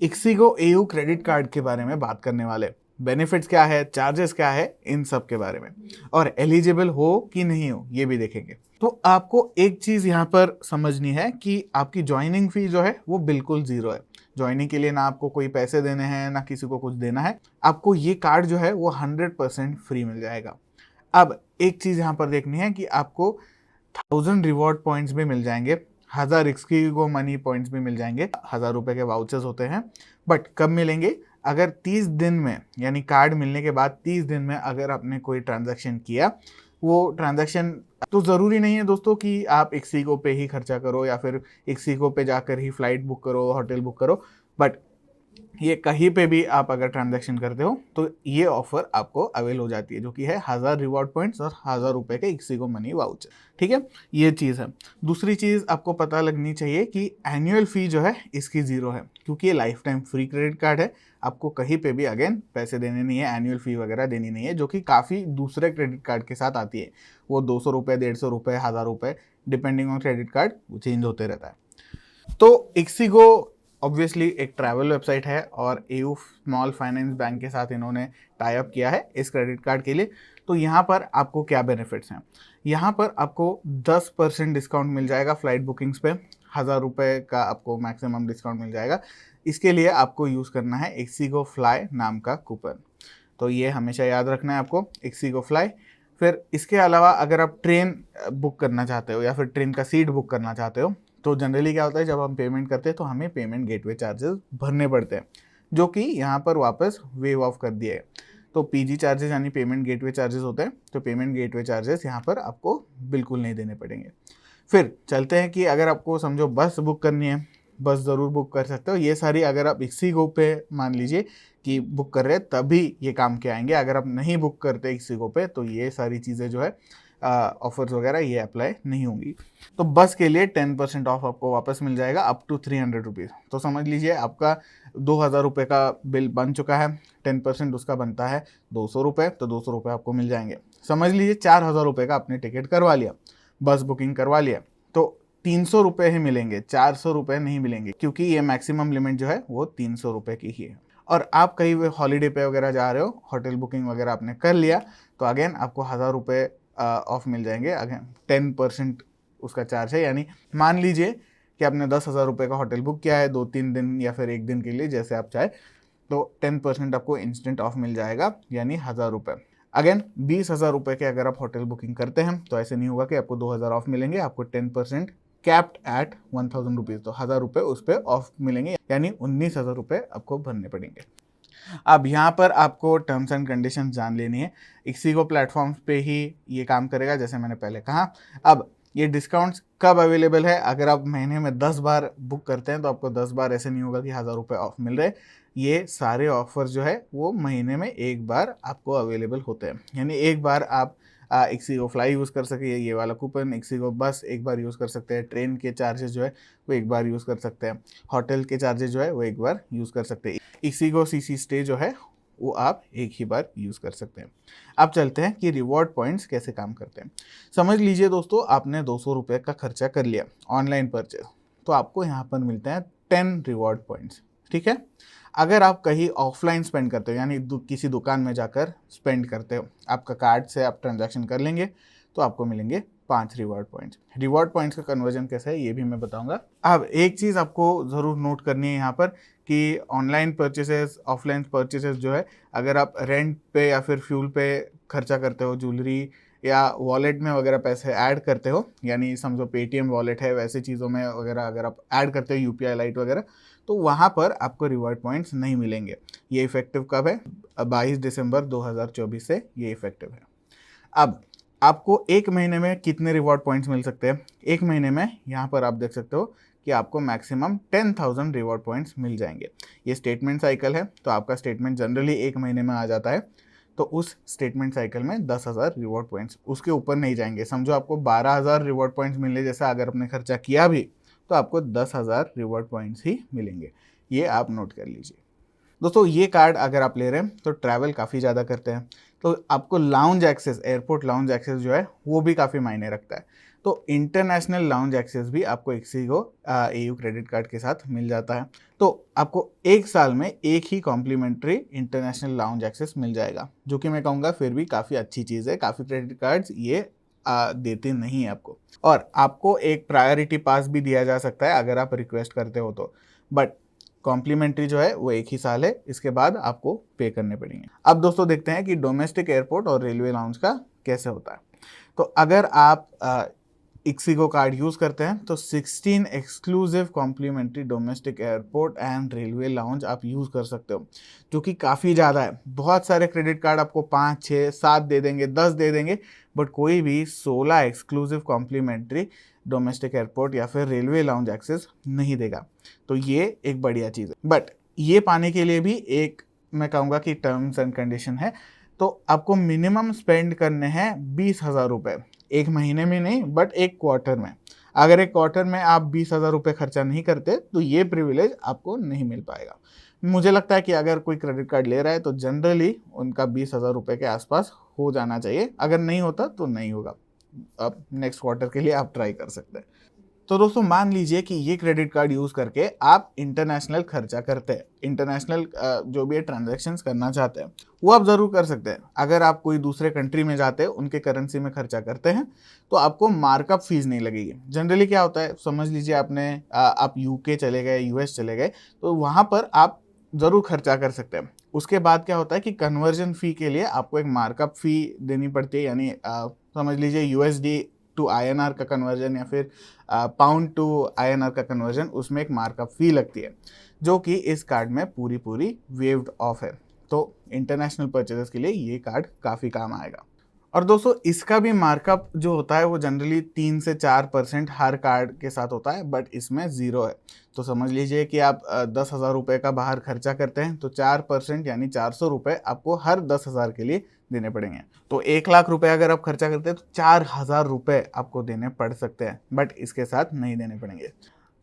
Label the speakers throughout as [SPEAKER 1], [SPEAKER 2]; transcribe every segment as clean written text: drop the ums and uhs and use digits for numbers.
[SPEAKER 1] Ixigo AU credit card के बारे में बात करने वाले, बेनिफिट्स क्या है, चार्जेस क्या है, इन सब के बारे में, और एलिजिबल हो कि नहीं हो ये भी देखेंगे। तो आपको एक चीज यहाँ पर समझनी है कि आपकी ज्वाइनिंग फी जो है वो बिल्कुल जीरो है। ज्वाइनिंग के लिए ना आपको कोई पैसे देने हैं ना किसी को कुछ देना है। आपको ये कार्ड जो है वो 100% फ्री मिल जाएगा। अब एक चीज यहाँ पर देखनी है कि आपको 1000 रिवॉर्ड पॉइंट्स भी मिल जाएंगे, 1000 मनी पॉइंट्स भी मिल जाएंगे, 1000 रुपए के वाउचर्स होते हैं। बट कब मिलेंगे? अगर 30 दिन में, यानी कार्ड मिलने के बाद 30 दिन में अगर आपने कोई ट्रांजैक्शन किया, वो ट्रांजैक्शन तो ज़रूरी नहीं है दोस्तों कि आप इक्सिगो पे ही खर्चा करो या फिर इक्सिगो पे जाकर ही फ्लाइट बुक करो, होटल बुक करो। बट ये कहीं पे भी आप अगर ट्रांजैक्शन करते हो तो ये ऑफर आपको अवेल हो जाती है, जो कि है 1000 रिवॉर्ड पॉइंट्स और 1000 रुपए के इक्सिगो मनी वाउचर। ठीक है, ये चीज़ है। दूसरी चीज़ आपको पता लगनी चाहिए कि एनुअल फी जो है इसकी ज़ीरो है, क्योंकि ये life time free credit card है। आपको कहीं पे भी अगेन पैसे देने नहीं है, एनुअल फी वगैरह देनी नहीं है, जो कि काफ़ी दूसरे क्रेडिट कार्ड के साथ आती है। वो 200 रुपये, 150 रुपये, 1000 रुपये, depending on credit card change होते रहता है। तो इक्सिगो ऑब्वियसली एक ट्रैवल वेबसाइट है और एयू स्मॉल फाइनेंस बैंक के साथ इन्होंने टाई अप किया है इस क्रेडिट कार्ड के लिए। तो यहाँ पर आपको क्या बेनिफिट्स हैं? यहाँ पर आपको 10% डिस्काउंट मिल जाएगा फ्लाइट बुकिंग्स पे, 1000 रुपये का आपको मैक्सिमम डिस्काउंट मिल जाएगा। इसके लिए आपको यूज़ करना है इक्सिगो फ्लाई नाम का कूपन। तो ये हमेशा याद रखना है आपको, इक्सिगो फ्लाई। फिर इसके अलावा अगर आप ट्रेन बुक करना चाहते हो या फिर ट्रेन का सीट बुक करना चाहते हो, तो जनरली क्या होता है, जब हम पेमेंट करते हैं तो हमें पेमेंट गेटवे चार्जेस भरने पड़ते हैं, जो कि यहाँ पर वापस वेव ऑफ कर दिए हैं। तो पीजी चार्जेस यानी पेमेंट गेटवे चार्जेस होते हैं, तो पेमेंट गेटवे चार्जेस यहाँ पर आपको बिल्कुल नहीं देने पड़ेंगे। फिर चलते हैं कि अगर आपको समझो बस बुक करनी है, बस ज़रूर बुक कर सकते हो। ये सारी अगर आप इक्सिगो पे मान लीजिए कि बुक कर रहे हैं तभी ये काम के आएंगे। अगर आप नहीं बुक करते इक्सिगो पे तो ये सारी चीज़ें जो है ऑफर्स वगैरह ये अप्लाई नहीं होंगी। तो बस के लिए 10% ऑफ आपको वापस मिल जाएगा अप टू 300 रुपीज़। तो समझ लीजिए आपका 2000 रुपये का बिल बन चुका है, 10% उसका बनता है 200 रुपये, तो 200 रुपये आपको मिल जाएंगे। समझ लीजिए 4000 रुपये का आपने टिकट करवा लिया, बस बुकिंग करवा लिया, तो 300 रुपये ही मिलेंगे, 400 रुपये नहीं मिलेंगे, क्योंकि ये मैक्सिमम लिमिट जो है वो 300 रुपये की ही है। और आप कहीं हॉलीडे पे वगैरह जा रहे हो, होटल बुकिंग वगैरह आपने कर लिया, तो अगेन आपको 1000 रुपये ऑफ मिल जाएंगे। अगेन 10% उसका चार्ज है, यानी मान लीजिए कि आपने 10,000 रुपये का होटल बुक किया है 2-3 दिन या फिर एक दिन के लिए, जैसे आप चाहे, तो 10% आपको इंस्टेंट ऑफ मिल जाएगा, यानी 1000 रुपये। अगेन 20,000 रुपये के अगर आप होटल बुकिंग करते हैं तो ऐसे नहीं होगा कि आपको 2000 ऑफ मिलेंगे, आपको 10% कैप्ड एट 1000 रुपीज़, तो 1000 रुपये उस पर ऑफ मिलेंगे, यानी 19,000 रुपये आपको भरने पड़ेंगे। अब यहाँ पर आपको टर्म्स एंड कंडीशंस जान लेनी है। इक्सिगो प्लेटफॉर्म्स पे ही ये काम करेगा, जैसे मैंने पहले कहा। अब ये डिस्काउंट्स कब अवेलेबल है? अगर आप महीने में 10 बार बुक करते हैं तो आपको 10 बार ऐसे नहीं होगा कि 1000 रुपये ऑफ मिल रहे। ये सारे ऑफर जो है वो महीने में एक बार आपको अवेलेबल होते हैं, यानी एक बार आप इक्सिगो फ्लाई यूज़ कर सके, ये वाला कूपन, इक्सिगो बस एक बार यूज़ कर सकते हैं, ट्रेन के चार्जेस जो है वो एक बार यूज़ कर सकते हैं, होटल के चार्जेस जो है वो एक बार यूज़ कर सकते हैं। इक्सिगो सीसी स्टे जो है वो आप एक ही बार यूज़ कर सकते हैं। अब चलते हैं कि रिवॉर्ड पॉइंट्स कैसे काम करते हैं। समझ लीजिए दोस्तों, आपने 200 रुपये का खर्चा कर लिया ऑनलाइन परचेज, तो आपको यहाँ पर मिलते हैं 10 रिवॉर्ड पॉइंट्स। ठीक है, अगर आप कहीं ऑफलाइन स्पेंड करते हो, यानी किसी दुकान में जाकर स्पेंड करते हो, आपका कार्ड से आप ट्रांजैक्शन कर लेंगे, तो आपको मिलेंगे 5 रिवॉर्ड पॉइंट्स। रिवॉर्ड पॉइंट्स का कन्वर्जन कैसे है ये भी मैं बताऊंगा। अब एक चीज़ आपको ज़रूर नोट करनी है यहाँ पर कि ऑनलाइन परचेसेस, ऑफलाइन परचेसेस जो है, अगर आप रेंट पे या फिर फ्यूल पे खर्चा करते हो, ज्वेलरी या वॉलेट में वगैरह पैसे ऐड करते हो, यानी समझो पेटीएम वॉलेट है, वैसे चीज़ों में वगैरह अगर आप ऐड करते हो, यूपीआई लाइट वगैरह, तो वहाँ पर आपको रिवॉर्ड पॉइंट्स नहीं मिलेंगे। ये इफेक्टिव कब है? 22 दिसंबर 2024 से ये इफेक्टिव है। अब आपको एक महीने में कितने रिवॉर्ड पॉइंट्स मिल सकते हैं? एक महीने में यहाँ पर आप देख सकते हो कि आपको मैक्सिमम 10,000 रिवॉर्ड पॉइंट्स मिल जाएंगे। ये स्टेटमेंट साइकिल है, तो आपका स्टेटमेंट जनरली एक महीने में आ जाता है, तो उस स्टेटमेंट साइकिल में 10,000 रिवॉर्ड पॉइंट्स, उसके ऊपर नहीं जाएंगे। समझो आपको 12,000 रिवॉर्ड पॉइंट्स मिलने जैसा अगर आपने खर्चा किया भी, तो आपको 10,000 रिवॉर्ड पॉइंट्स ही मिलेंगे। ये आप नोट कर लीजिए दोस्तों। ये कार्ड अगर आप ले रहे हैं तो ट्रैवल काफ़ी ज़्यादा करते हैं, तो आपको lounge access, airport lounge access जो है वो भी काफ़ी मायने रखता है। तो इंटरनेशनल लाउंज एक्सेस भी आपको इक्सिगो एयू क्रेडिट कार्ड के साथ मिल जाता है। तो आपको 1 साल में एक ही कॉम्प्लीमेंट्री इंटरनेशनल लाउंज एक्सेस मिल जाएगा, जो कि मैं कहूँगा फिर भी काफ़ी अच्छी चीज़ है। काफ़ी क्रेडिट कार्ड्स ये देते नहीं है आपको। और आपको एक प्रायोरिटी पास भी दिया जा सकता है अगर आप रिक्वेस्ट करते हो तो, बट कॉम्प्लीमेंट्री जो है वो 1 ही साल है, इसके बाद आपको पे करने पड़ेंगे। अब दोस्तों देखते हैं कि डोमेस्टिक एयरपोर्ट और रेलवे लाउंज का कैसे होता है। तो अगर आप इक्सिगो कार्ड यूज़ करते हैं तो 16 exclusive complimentary domestic airport and railway lounge आप यूज़ कर सकते हो, जो कि काफ़ी ज़्यादा है। बहुत सारे क्रेडिट कार्ड आपको 5, 6, 7 दे देंगे, 10 दे देंगे, बट कोई भी 16 एक्सक्लूसिव कॉम्प्लीमेंट्री डोमेस्टिक एयरपोर्ट या फिर रेलवे लाउंज एक्सेस नहीं देगा। तो ये एक बढ़िया चीज़ है, बट ये पाने के लिए भी एक मैं कहूँगा कि टर्म्स एंड कंडीशन है। तो आपको मिनिमम स्पेंड करने हैं 20,000 रुपये, एक महीने में नहीं बट एक क्वार्टर में। अगर एक क्वार्टर में आप 20,000 रुपये खर्चा नहीं करते तो ये प्रिविलेज आपको नहीं मिल पाएगा। मुझे लगता है कि अगर कोई क्रेडिट कार्ड ले रहा है तो जनरली उनका 20,000 रुपये के आसपास हो जाना चाहिए। अगर नहीं होता तो नहीं होगा, अब नेक्स्ट क्वार्टर के लिए आप ट्राई कर सकते हैं। तो दोस्तों मान लीजिए कि ये क्रेडिट कार्ड यूज़ करके आप इंटरनेशनल खर्चा करते हैं, इंटरनेशनल जो भी ट्रांजैक्शंस करना चाहते हैं वो आप ज़रूर कर सकते हैं। अगर आप कोई दूसरे कंट्री में जाते हैं, उनके करेंसी में खर्चा करते हैं, तो आपको मार्कअप फीस नहीं लगेगी। जनरली क्या होता है, समझ लीजिए आप यूके चले गए, यूएस चले गए, तो वहाँ पर आप ज़रूर खर्चा कर सकते हैं। उसके बाद क्या होता है कि कन्वर्जन फ़ी के लिए आपको एक मार्कअप फ़ी देनी पड़ती है, यानी समझ लीजिए यूएसडी टू आईएनआर का कन्वर्जन या फिर पाउंड टू आईएनआर का कन्वर्जन, उसमें एक मार्कअप फी लगती है, जो कि इस कार्ड में पूरी वेव्ड ऑफ है। तो इंटरनेशनल परचेजेस के लिए ये कार्ड काफ़ी काम आएगा। और दोस्तों इसका भी मार्कअप जो होता है वो जनरली 3 से 4% हर कार्ड के साथ होता है, बट इसमें 0 है। तो समझ लीजिए कि आप 10,000 रुपये का बाहर खर्चा करते हैं तो 4% यानी 400 रुपये आपको हर 10,000 के लिए देने पड़ेंगे। तो 1 लाख रुपए अगर आप खर्चा करते हैं तो 4,000 रुपये आपको देने पड़ सकते हैं, बट इसके साथ नहीं देने पड़ेंगे।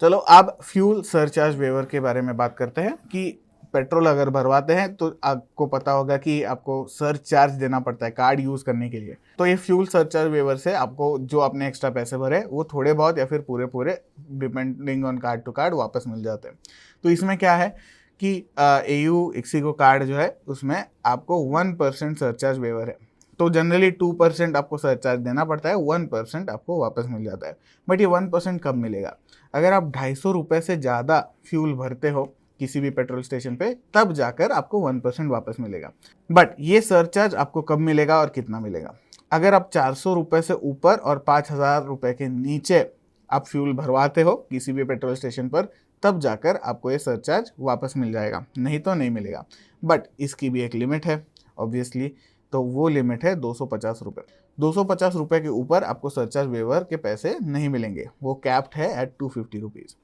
[SPEAKER 1] चलो अब फ्यूल सरचार्ज वेवर के बारे में बात करते हैं कि पेट्रोल अगर भरवाते हैं तो आपको पता होगा कि आपको सरचार्ज देना पड़ता है कार्ड यूज़ करने के लिए। तो ये फ्यूल सरचार्ज वेवर से आपको जो आपने एक्स्ट्रा पैसे भरे वो थोड़े बहुत या फिर पूरे depending on card to card वापस मिल जाते हैं। तो इसमें क्या है कि एयू इक्सिगो कार्ड जो है उसमें आपको 1% सरचार्ज वेवर है। तो जनरली 2% आपको सरचार्ज देना पड़ता है, 1% आपको वापस मिल जाता है। बट ये 1% कब मिलेगा, अगर आप 250 रुपये से ज़्यादा फ्यूल भरते हो किसी भी पेट्रोल स्टेशन पे, तब जाकर आपको 1% वापस मिलेगा। बट ये सरचार्ज आपको कब मिलेगा और कितना मिलेगा, अगर आप 400 रुपये से ऊपर और 5,000 रुपये के नीचे आप फ्यूल भरवाते हो किसी भी पेट्रोल स्टेशन पर, तब जाकर आपको ये सरचार्ज वापस मिल जाएगा, नहीं तो नहीं मिलेगा। बट इसकी भी एक लिमिट है ऑब्वियसली, तो वो लिमिट है 250 रुपये। 250 रुपये के ऊपर आपको सरचार्ज वेवर के पैसे नहीं मिलेंगे, वो कैप्ड है at 250 rupees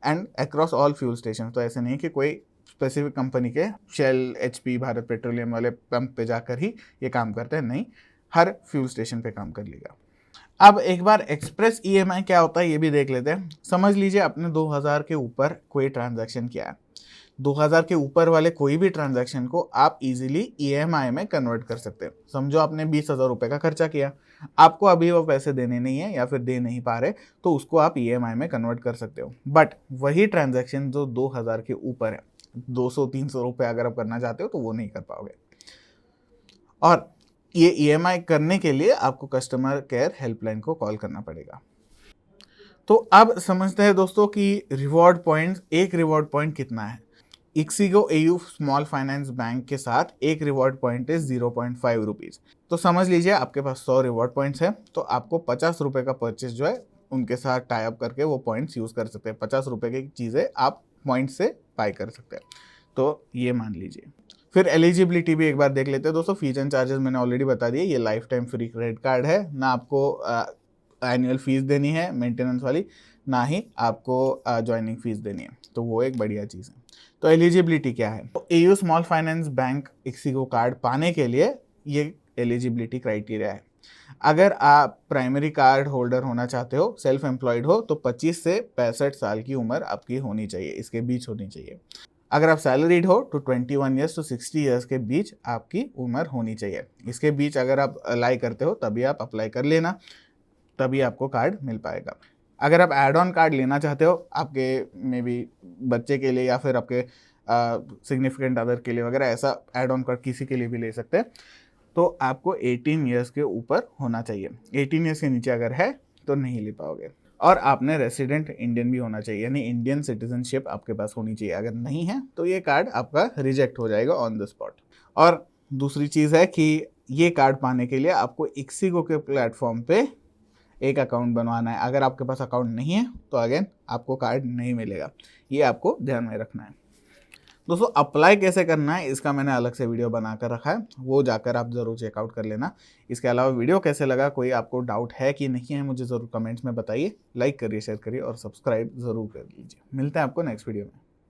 [SPEAKER 1] and across all fuel station. तो ऐसे नहीं कि कोई स्पेसिफिक कंपनी के शेल, एचपी, भारत पेट्रोलियम वाले पंप पे जाकर ही ये काम करते हैं, नहीं, हर फ्यूल स्टेशन पे काम कर लेगा। अब एक बार एक्सप्रेस ईएमआई क्या होता है ये भी देख लेते हैं। समझ लीजिए आपने 2,000 के ऊपर कोई ट्रांजैक्शन किया है, 2,000 के ऊपर वाले कोई भी ट्रांजैक्शन को आप इजीली ईएमआई में कन्वर्ट कर सकते हैं। समझो आपने 20,000 रुपये का खर्चा किया, आपको अभी वो पैसे देने नहीं है या फिर दे नहीं पा रहे, तो उसको आप ईएमआई में कन्वर्ट कर सकते हो। बट वही ट्रांजैक्शन जो 2,000 के ऊपर है, 200-300 रुपये अगर आप करना चाहते हो तो वो नहीं कर पाओगे। और ये ईएमआई करने के लिए आपको कस्टमर केयर हेल्पलाइन को कॉल करना पड़ेगा। तो अब समझते हैं दोस्तों कि रिवॉर्ड पॉइंट्स, एक रिवॉर्ड पॉइंट कितना है। Ixigo AU small finance bank के साथ एक रिवॉर्ड पॉइंट है 0.5 रुपीज़। तो समझ लीजिए आपके पास 100 रिवॉर्ड पॉइंट्स है, तो आपको 50 रुपये का परचेज जो है उनके साथ टाई अप करके वो पॉइंट्स यूज़ कर सकते हैं। 50 रुपये की चीज़ें आप पॉइंट से बाय कर सकते हैं, तो ये मान लीजिए। फिर एलिजिबिलिटी भी एक बार देख लेते हैं दोस्तों। फीस एंड चार्जेस मैंने ऑलरेडी बता दिए, ये life time free credit card है, ना आपको एनुअल फीस देनी है मेंटेनेंस वाली, ना ही आपको ज्वाइनिंग फीस देनी है, तो वो एक बढ़िया चीज़ है। तो एलिजिबिलिटी क्या है, तो AU small finance bank ixigo card पाने के लिए ये एलिजिबिलिटी क्राइटेरिया है। अगर आप प्राइमरी कार्ड होल्डर होना चाहते हो, सेल्फ एम्प्लॉयड हो, तो 25 से 65 साल की उम्र आपकी होनी चाहिए, इसके बीच होनी चाहिए। अगर आप सैलरीड हो तो 21 ईयर्स टू 60 ईयर्स के बीच आपकी उम्र होनी चाहिए। इसके बीच अगर आप अप्लाई करते हो तभी आप अप्लाई कर लेना, तभी आपको कार्ड मिल पाएगा। अगर आप एड ऑन कार्ड लेना चाहते हो आपके मे बी बच्चे के लिए या फिर आपके सिग्निफिकेंट अदर के लिए वगैरह, ऐसा एड ऑन कार्ड किसी के लिए भी ले सकते हैं, तो आपको 18 ईयर्स के ऊपर होना चाहिए। 18 ईयर्स के नीचे अगर है तो नहीं ले पाओगे। और आपने रेसिडेंट इंडियन भी होना चाहिए, यानी इंडियन सिटीजनशिप आपके पास होनी चाहिए। अगर नहीं है तो ये कार्ड आपका रिजेक्ट हो जाएगा ऑन द स्पॉट। और दूसरी चीज़ है कि ये कार्ड पाने के लिए आपको इक्सिगो के प्लेटफॉर्म पे एक अकाउंट बनवाना है। अगर आपके पास अकाउंट नहीं है तो अगेन आपको कार्ड नहीं मिलेगा, ये आपको ध्यान में रखना है। दोस्तों अप्लाई कैसे करना है इसका मैंने अलग से वीडियो बनाकर रखा है, वो जाकर आप ज़रूर चेकआउट कर लेना। इसके अलावा वीडियो कैसे लगा, कोई आपको डाउट है कि नहीं है, मुझे ज़रूर कमेंट्स में बताइए। लाइक करिए, शेयर करिए और सब्सक्राइब ज़रूर कर लीजिए। मिलते हैं आपको नेक्स्ट वीडियो में।